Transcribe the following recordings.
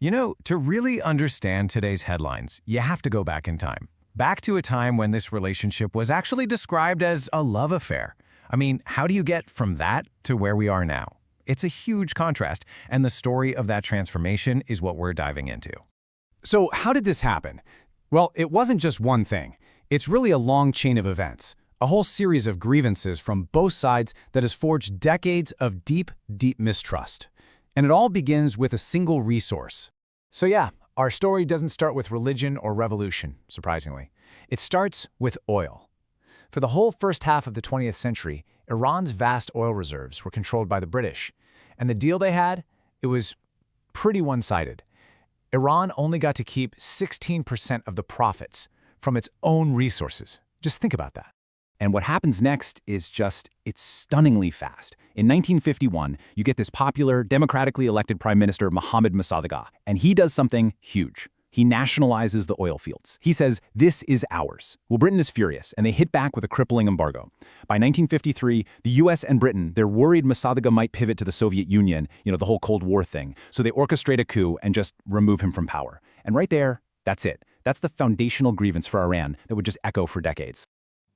You know, to really understand today's headlines, you have to go back in time. Back to a time when this relationship was actually described as a love affair. I mean, how do you get from that to where we are now? It's a huge contrast, and the story of that transformation is what we're diving into. So how did this happen? Well, it wasn't just one thing. It's really a long chain of events, a whole series of grievances from both sides that has forged decades of deep, deep mistrust. And it all begins with a single resource. So yeah, our story doesn't start with religion or revolution, surprisingly. It starts with oil. For the whole first half of the 20th century, Iran's vast oil reserves were controlled by the British. And the deal they had, it was pretty one-sided. Iran only got to keep 16% of the profits from its own resources. Just think about that. And what happens next is it's stunningly fast. In 1951, you get this popular, democratically elected Prime Minister Mohammad Mossadegh, and he does something huge. He nationalizes the oil fields. He says, this is ours. Well, Britain is furious, and they hit back with a crippling embargo. By 1953, the US and Britain, they're worried Mossadegh might pivot to the Soviet Union, the whole Cold War thing, so they orchestrate a coup and just remove him from power. And right there, that's it. That's the foundational grievance for Iran that would just echo for decades.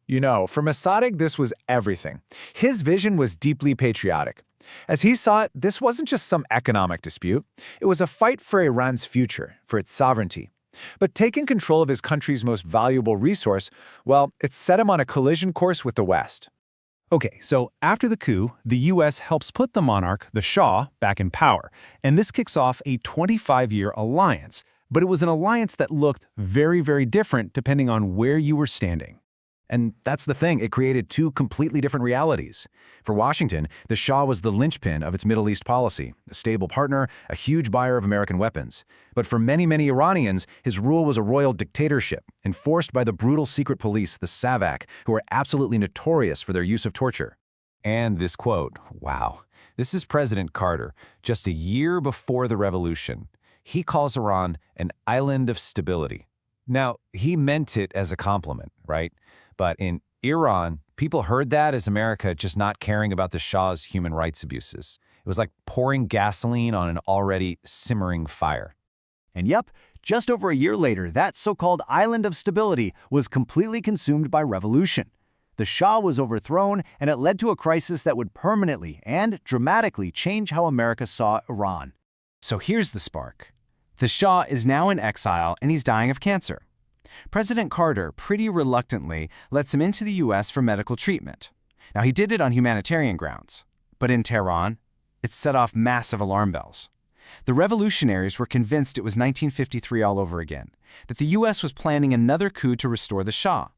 You know, for Mossadegh, this was everything. His vision was deeply patriotic. As he saw it, this wasn't just some economic dispute. It was a fight for Iran's future, for its sovereignty. But taking control of his country's most valuable resource, well, it set him on a collision course with the West. Okay, so after the coup, the US helps put the monarch, the Shah, back in power. And this kicks off a 25-year alliance. But it was an alliance that looked very, very different depending on where you were standing. And that's the thing, it created two completely different realities. For Washington, the Shah was the linchpin of its Middle East policy, a stable partner, a huge buyer of American weapons. But for many, many Iranians, his rule was a royal dictatorship, enforced by the brutal secret police, the SAVAK, who are absolutely notorious for their use of torture. And this quote, wow. This is President Carter, just a year before the revolution. He calls Iran an island of stability. Now, he meant it as a compliment, right? But in Iran, people heard that as America just not caring about the Shah's human rights abuses. It was like pouring gasoline on an already simmering fire. And yep, just over a year later, that so-called island of stability was completely consumed by revolution. The Shah was overthrown, and it led to a crisis that would permanently and dramatically change how America saw Iran. So here's the spark. The Shah is now in exile, and he's dying of cancer. President Carter pretty reluctantly lets him into the US for medical treatment. Now, he did it on humanitarian grounds. But in Tehran, it set off massive alarm bells. The revolutionaries were convinced it was 1953 all over again, that the US was planning another coup to restore the Shah.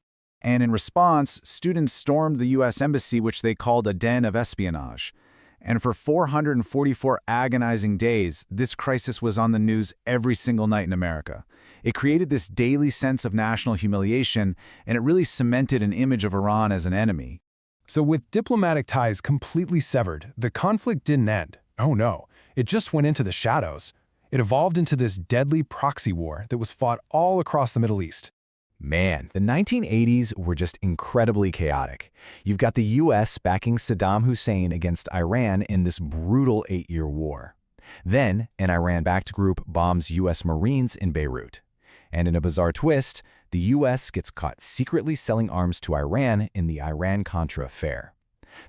And in response, students stormed the US embassy, which they called a den of espionage. And for 444 agonizing days, this crisis was on the news every single night in America. It created this daily sense of national humiliation, and it really cemented an image of Iran as an enemy. So with diplomatic ties completely severed, the conflict didn't end. Oh no, it just went into the shadows. It evolved into this deadly proxy war that was fought all across the Middle East. Man, the 1980s were just incredibly chaotic. You've got the US backing Saddam Hussein against Iran in this brutal 8-year war. Then, an Iran-backed group bombs US Marines in Beirut. And in a bizarre twist, the US gets caught secretly selling arms to Iran in the Iran-Contra affair.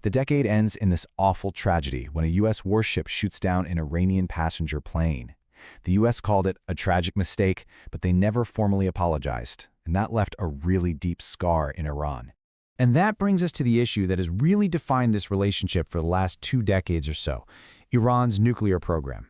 The decade ends in this awful tragedy when a US warship shoots down an Iranian passenger plane. The US called it a tragic mistake, but they never formally apologized, and that left a really deep scar in Iran. And that brings us to the issue that has really defined this relationship for the last 2 decades or so, Iran's nuclear program.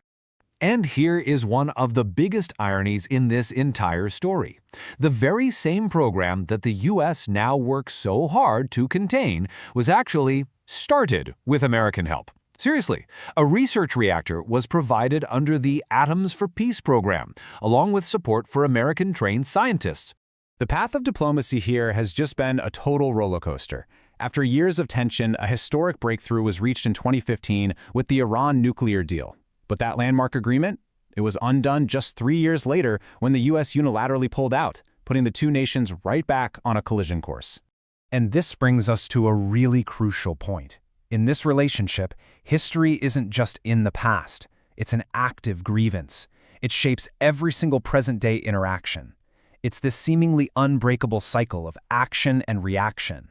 And here is one of the biggest ironies in this entire story. The very same program that the US now works so hard to contain was actually started with American help. Seriously, a research reactor was provided under the Atoms for Peace program, along with support for American-trained scientists. The path of diplomacy here has just been a total roller coaster. After years of tension, a historic breakthrough was reached in 2015 with the Iran nuclear deal. But that landmark agreement? It was undone just 3 years later when the US unilaterally pulled out, putting the two nations right back on a collision course. And this brings us to a really crucial point. In this relationship, history isn't just in the past. It's an active grievance. It shapes every single present-day interaction. It's this seemingly unbreakable cycle of action and reaction.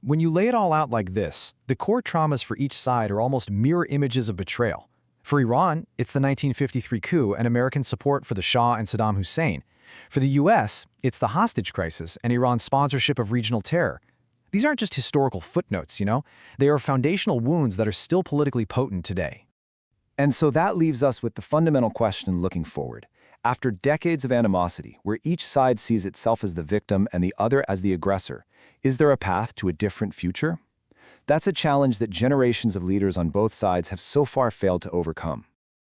When you lay it all out like this, the core traumas for each side are almost mirror images of betrayal. For Iran, it's the 1953 coup and American support for the Shah and Saddam Hussein. For the US, it's the hostage crisis and Iran's sponsorship of regional terror. These aren't just historical footnotes, you know? They are foundational wounds that are still politically potent today. And so that leaves us with the fundamental question looking forward. After decades of animosity, where each side sees itself as the victim and the other as the aggressor, is there a path to a different future? That's a challenge that generations of leaders on both sides have so far failed to overcome.